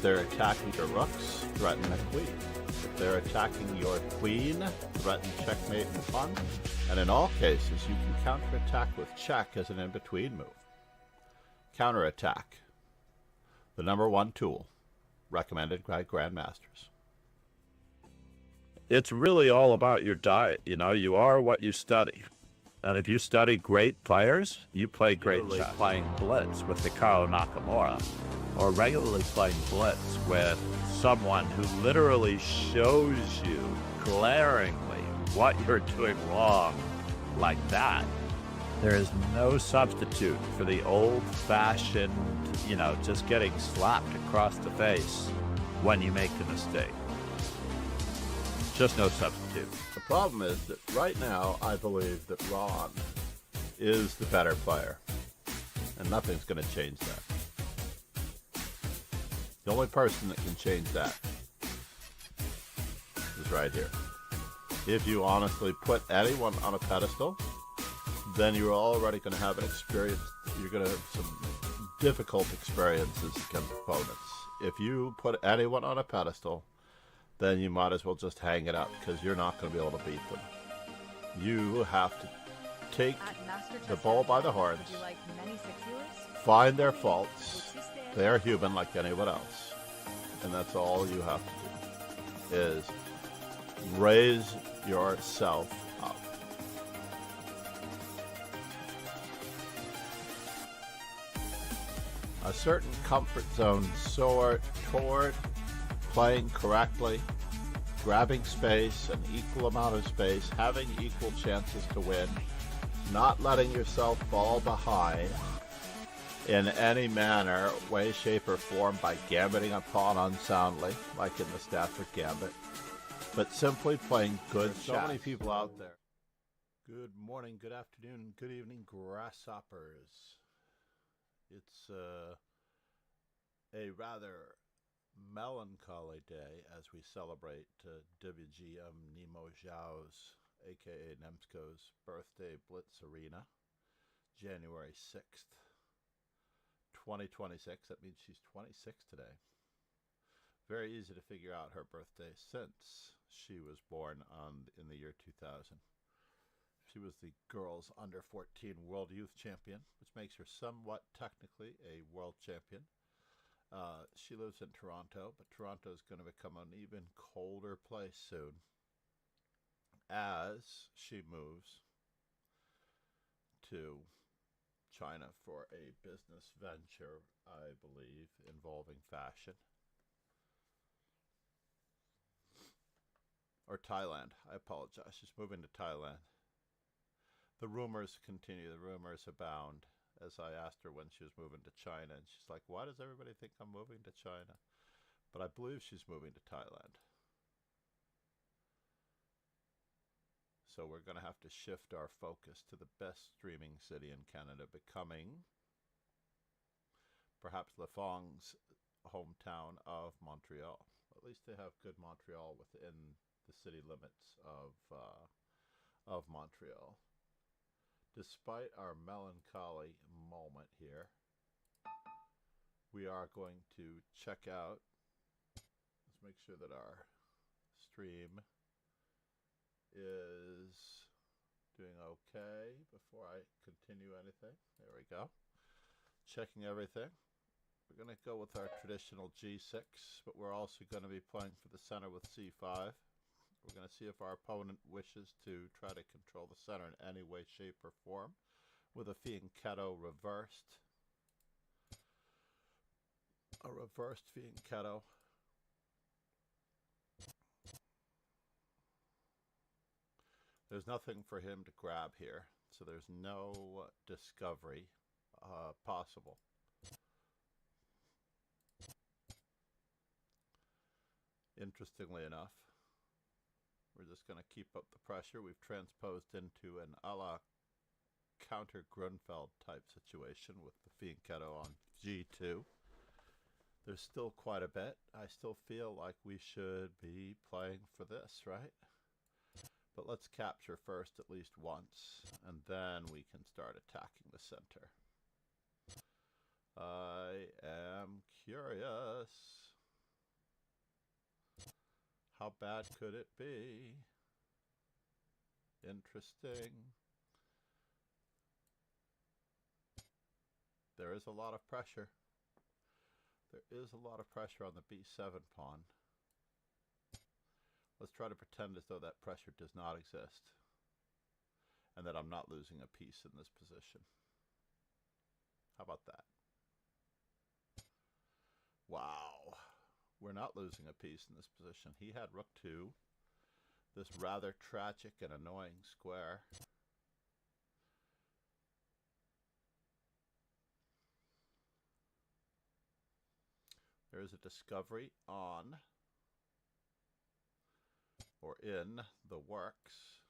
they're attacking your rooks, threaten a queen. If they're attacking your queen, threaten checkmate and pawn. And in all cases, you can counterattack with check as an in-between move. Counterattack, the #1 tool, recommended by grandmasters. It's really all about your diet. You know, you are what you study. And if you study great players, you play great chess. Playing Blitz with Hikaru Nakamura, or regularly playing Blitz with someone who literally shows you glaringly what you're doing wrong like that. There is no substitute for the old-fashioned, you know, just getting slapped across the face when you make the mistake. Just no substitute. The problem is that right now, I believe that Ron is the better player, and nothing's going to change that. The only person that can change that is right here. If you honestly put anyone on a pedestal, then you're already going to have an experience. You're going to have some difficult experiences against opponents. If you put anyone on a pedestal, then you might as well just hang it up, because you're not going to be able to beat them. You have to take the bull by the horns, find their faults. They are human like anyone else. And that's all you have to do, is raise yourself up. A certain comfort zone toward playing correctly, grabbing space, an equal amount of space, having equal chances to win, not letting yourself fall behind in any manner, way, shape, or form by gambiting a pawn unsoundly, like in the Stafford Gambit, but simply playing good shots. So many people out there. Good morning, good afternoon, good evening, grasshoppers. It's a rather melancholy day as we celebrate WGM Nemo Zhou's, aka Nemsko's, birthday Blitz Arena, January 6th, 2026. That means she's 26 today. Very easy to figure out her birthday since she was born in the year 2000. She was the girls under 14 world youth champion, which makes her somewhat technically a world champion. She lives in Toronto, but Toronto is going to become an even colder place soon as she moves to China for a business venture, I believe, involving fashion. Or Thailand. I apologize. She's moving to Thailand. The rumors continue. The rumors abound. As I asked her when she was moving to China, and she's like, why does everybody think I'm moving to China? But I believe she's moving to Thailand. So we're going to have to shift our focus to the best streaming city in Canada, becoming perhaps Lafong's hometown of Montreal. At least they have good Montreal within the city limits of Montreal. Despite our melancholy moment here, we are going to check out. Let's make sure that our stream is doing okay before I continue anything. There we go. Checking everything. We're going to go with our traditional G6, but we're also going to be playing for the center with C5. We're going to see if our opponent wishes to try to control the center in any way, shape, or form with a fianchetto reversed. A reversed fianchetto. There's nothing for him to grab here, so there's no discovery possible. Interestingly enough, we're just going to keep up the pressure. We've transposed into an a la counter Grunfeld type situation with the fianchetto on G2. There's still quite a bit. I still feel like we should be playing for this, right? But let's capture first at least once, and then we can start attacking the center. I am curious. How bad could it be? Interesting. There is a lot of pressure. There is a lot of pressure on the b7 pawn. Let's try to pretend as though that pressure does not exist, and that I'm not losing a piece in this position. How about that? Wow. We're not losing a piece in this position. He had rook 2, this rather tragic and annoying square. There is a discovery on or in the works.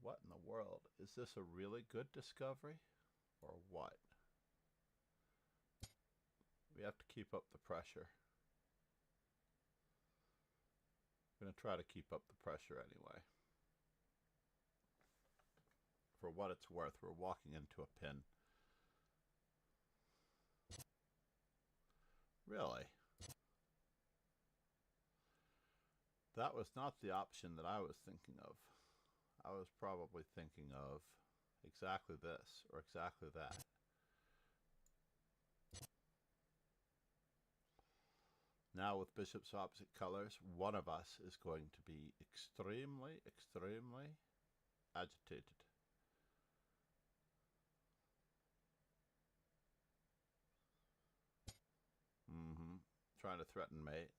What in the world? Is this a really good discovery or what? We have to keep up the pressure. I'm going to try to keep up the pressure anyway. For what it's worth, we're walking into a pin. Really? That was not the option that I was thinking of. I was probably thinking of exactly this or exactly that. Now with bishops opposite colors, one of us is going to be extremely, extremely agitated. Trying to threaten mate.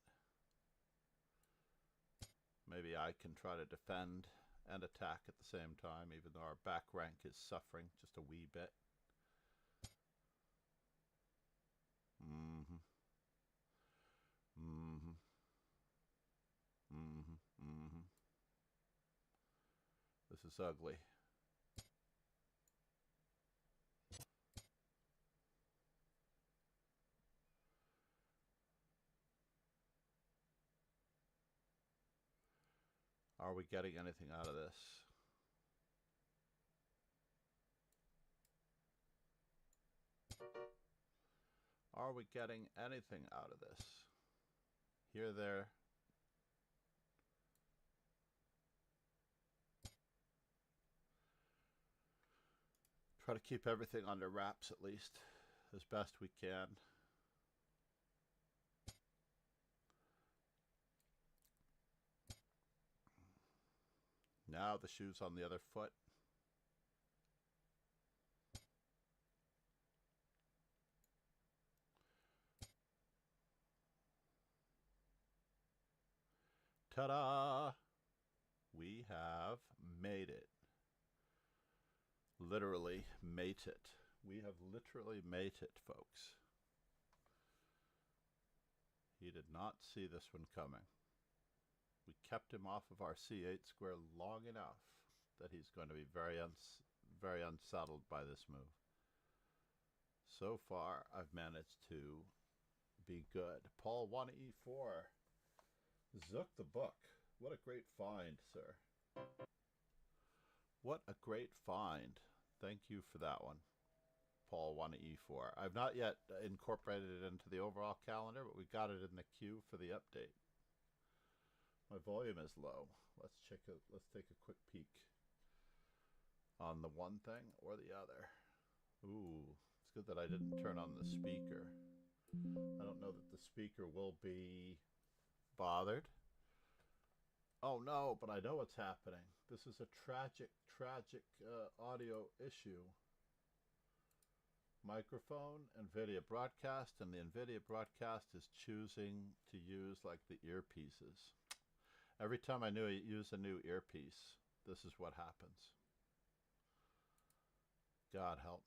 Maybe I can try to defend and attack at the same time, even though our back rank is suffering just a wee bit. This is ugly. Are we getting anything out of this? Are we getting anything out of this? Here, there. Try to keep everything under wraps at least, as best we can. Now the shoe's on the other foot. Ta-da! We have made it. Literally made it. We have literally made it, folks. He did not see this one coming. We kept him off of our c8 square long enough that he's going to be very unsettled by this move. So far, I've managed to be good. Paul 1e4. Zook the book. What a great find, sir. What a great find. Thank you for that one, Paul 1e4. I've not yet incorporated it into the overall calendar, but we got it in the queue for the update. My volume is low. Let's check it. Let's take a quick peek on the one thing or the other. Ooh, it's good that I didn't turn on the speaker. I don't know that the speaker will be bothered. Oh no, but I know what's happening. This is a tragic audio issue. Microphone, NVIDIA broadcast, and the NVIDIA broadcast is choosing to use like the earpieces. Every time I use a new earpiece, this is what happens. God help me.